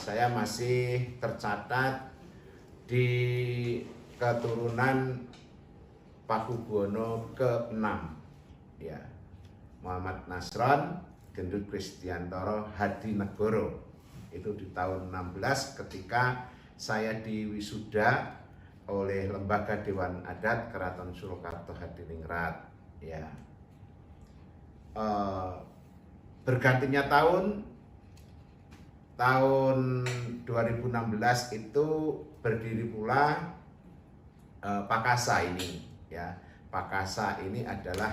saya masih tercatat di keturunan Pakubuwono ke-6 ya. Muhammad Nasron Gendut Kristiantoro Hadinegoro. Itu di tahun 16 ketika saya diwisuda oleh Lembaga Dewan Adat Keraton Surakarta Hadiningrat ya. Bergantinya tahun 2016 itu berdiri pula Pakasa ini ya. Pakasa ini adalah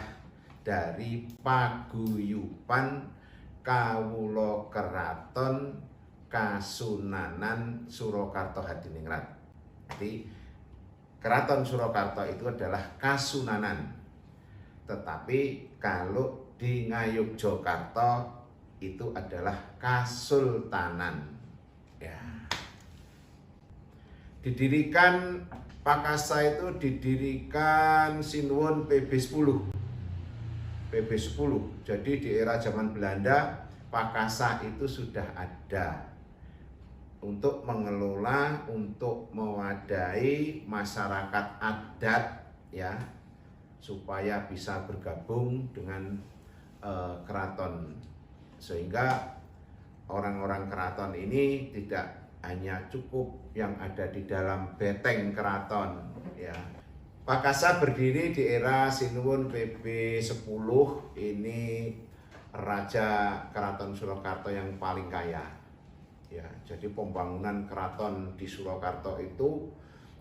dari paguyuban Kawula Keraton Kasunanan Surakarta Hadiningrat. Jadi Keraton Surakarta itu adalah kasunanan. Tetapi kalau di Ngayogyakarta itu adalah kasultanan ya. Didirikan Pakasa itu didirikan Sinuwun PB10. Jadi di era zaman Belanda Pakasa itu sudah ada untuk mengelola, untuk mewadahi masyarakat adat ya, supaya bisa bergabung dengan keraton, sehingga orang-orang keraton ini tidak hanya cukup yang ada di dalam beteng keraton ya. Pakasa berdiri di era Sinuwun PB10. Ini Raja Keraton Surakarta yang paling kaya ya. Jadi pembangunan keraton di Surakarta itu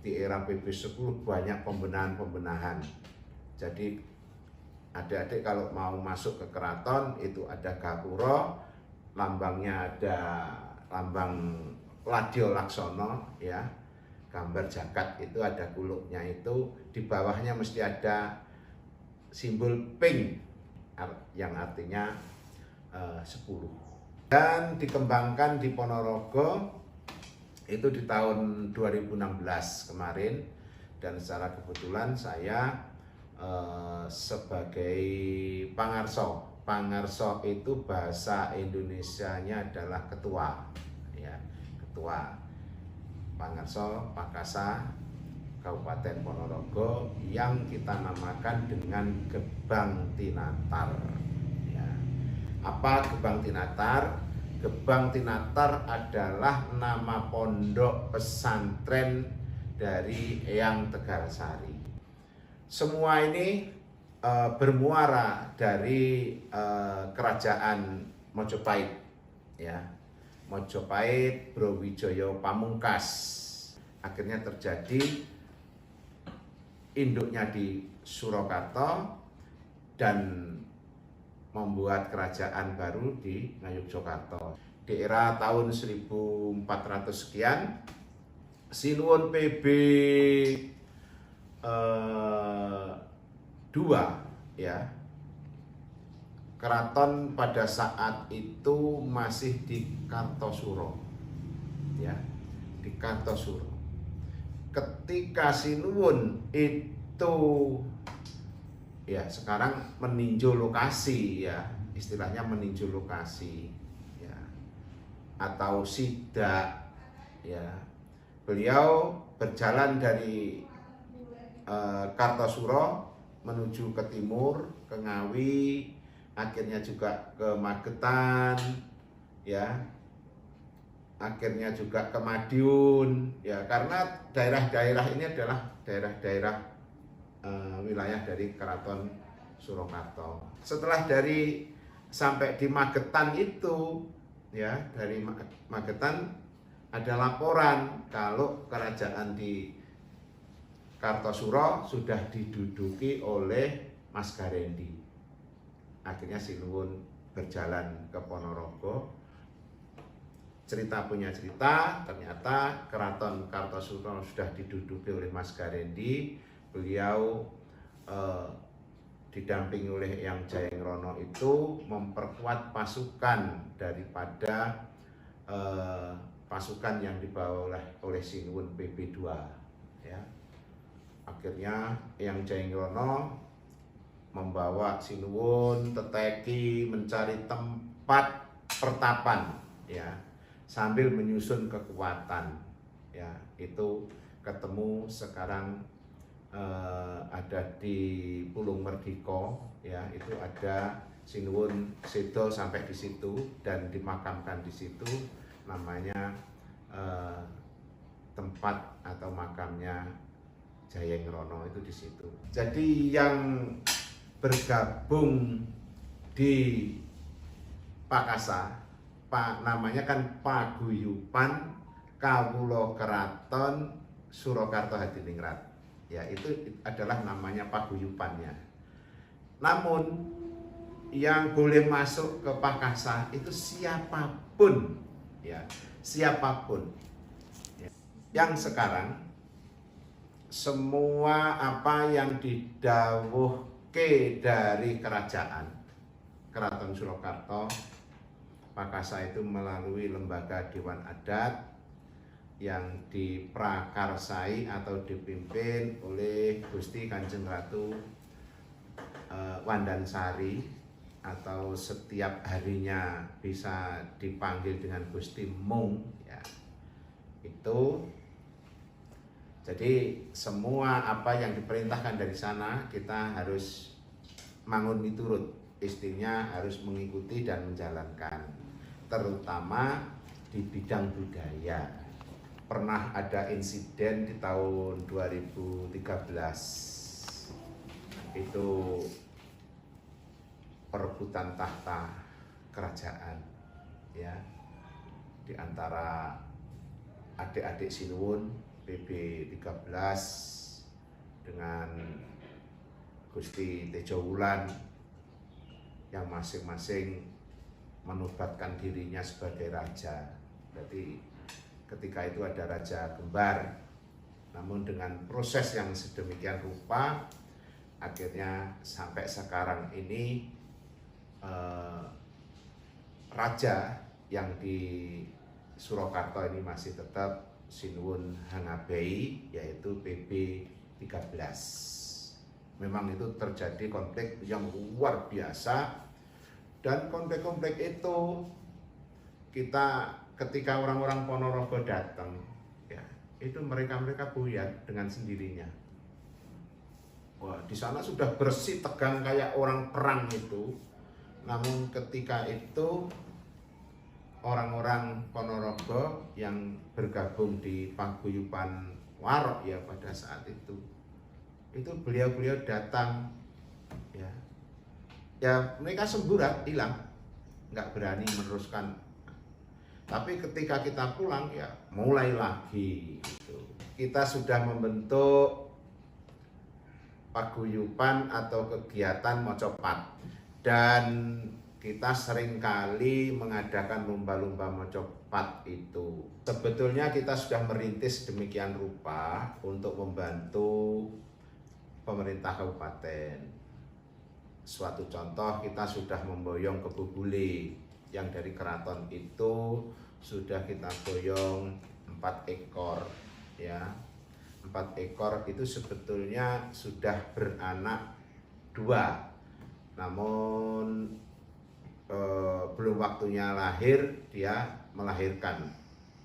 di era PB10 banyak pembenahan. Jadi adik-adik kalau mau masuk ke keraton itu ada gapura, lambangnya ada lambang Ladya Laksana ya, gambar jagat itu ada kuluknya, itu di bawahnya mesti ada simbol pink yang artinya 10. Dan dikembangkan di Ponorogo itu di tahun 2016 kemarin, dan secara kebetulan saya sebagai pangarso. Pangarso itu bahasa Indonesianya adalah ketua ya, ketua Pangarso Pakasa Kabupaten Ponorogo yang kita namakan dengan Gebang Tinatar ya. Apa Gebang Tinatar? Gebang Tinatar adalah nama pondok pesantren dari Eyang Tegalsari. Semua ini bermuara dari kerajaan Mojopahit ya. Mojopahit Brawijaya Pamungkas. Akhirnya terjadi induknya di Surakarta dan membuat kerajaan baru di Ngayogyakarta. Di era tahun 1400 sekian, Sinuwun PB 2 ya. Keraton pada saat itu masih di Kartosuro ya, di Kartosuro. Ketika Sinuwun itu ya sekarang meninjau lokasi ya, istilahnya meninjau lokasi ya, atau sidak ya. Beliau berjalan dari Kartosuro menuju ke timur, ke Ngawi, akhirnya juga ke Magetan ya, akhirnya juga ke Madiun ya, karena daerah-daerah ini adalah daerah-daerah wilayah dari Keraton Surakarta. Setelah dari sampai di Magetan itu ya, dari Magetan ada laporan kalau kerajaan di Kartosuro sudah diduduki oleh Mas Garendi. Akhirnya Sinuwun berjalan ke Ponorogo. Cerita punya cerita, ternyata Keraton Kartosuro sudah diduduki oleh Mas Garendi. Beliau didampingi oleh Eyang Jayangrono itu memperkuat pasukan daripada pasukan yang dibawa oleh Sinuwun PB2 ya. Akhirnya Eyang Jayangrono membawa Sinuwun teteki mencari tempat pertapan ya, sambil menyusun kekuatan. Ya, itu ketemu sekarang ada di Pulung Merdiko, ya itu ada Sinuwun Sedo sampai di situ dan dimakamkan di situ, namanya tempat atau makamnya Jayeng Rono itu di situ. Jadi yang bergabung di Pakasa, namanya kan Paguyuban Kawula Keraton Surakarta Hadiningrat. Ya, itu adalah namanya paguyubannya. Namun yang boleh masuk ke Pakasa itu siapapun, ya, siapapun. Ya. Yang sekarang semua apa yang didhawuhke dari kerajaan Keraton Surakarta, Pakasa itu melalui lembaga Dewan Adat yang diprakarsai atau dipimpin oleh Gusti Kanjeng Ratu Wandansari, atau setiap harinya bisa dipanggil dengan Gusti Mung, ya. Itu jadi semua apa yang diperintahkan dari sana kita harus mangun miturut, istinya harus mengikuti dan menjalankan, terutama di bidang budaya. Pernah ada insiden di tahun 2013, itu perebutan tahta kerajaan, ya, di antara adik-adik Sinuwun PB 13 dengan Gusti Tejowulan yang masing-masing menubatkan dirinya sebagai raja. Berarti ketika itu ada Raja Gembar, namun dengan proses yang sedemikian rupa, akhirnya sampai sekarang ini raja yang di Surakarta ini masih tetap Sinuwun Hangabei, yaitu PB 13. Memang itu terjadi konflik yang luar biasa, dan konflik-konflik itu kita ketika orang-orang Ponorogo datang, ya, itu mereka buyar dengan sendirinya. Wah, di sana sudah bersih tegang kayak orang perang itu. Namun ketika itu orang-orang Ponorogo yang bergabung di Paguyuban Warok, ya, pada saat itu beliau-beliau datang, ya, mereka semburat, hilang, nggak berani meneruskan. Tapi ketika kita pulang, ya mulai lagi gitu. Kita sudah membentuk paguyuban atau kegiatan mocopat, dan kita seringkali mengadakan lomba-lomba mocopat itu. Sebetulnya kita sudah merintis demikian rupa untuk membantu pemerintah kabupaten. Suatu contoh, kita sudah memboyong Kebu Bule yang dari keraton itu sudah kita boyong 4 ekor, ya. 4 ekor itu sebetulnya sudah beranak 2, namun belum waktunya lahir, dia melahirkan,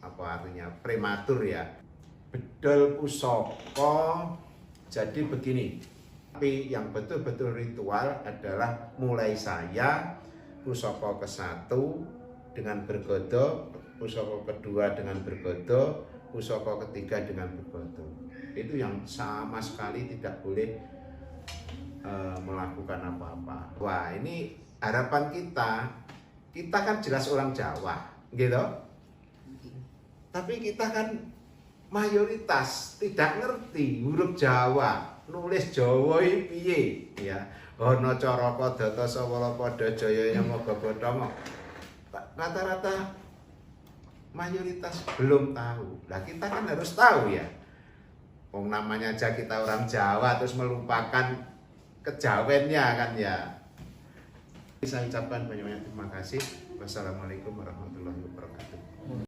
apa artinya, prematur, ya. Bedol pusaka jadi begini, tapi yang betul-betul ritual adalah mulai saya pusaka ke-1 dengan bergodo, pusaka kedua dengan bergodo, pusaka ketiga dengan bergodo. Itu yang sama sekali tidak boleh melakukan apa-apa. Wah, ini harapan kita kan jelas orang Jawa, gitu. Tapi kita kan mayoritas tidak ngerti huruf Jawa, nulis Jawa iki piye, ya. Ana Caraka Data Sawala Pada Jaya Nyama Gabotama. Rata-rata mayoritas belum tahu. Nah, kita kan harus tahu, ya. Wong namanya aja kita orang Jawa terus melupakan kejawennya, kan, ya. Saya ucapkan banyak-banyak terima kasih. Wassalamualaikum warahmatullahi wabarakatuh.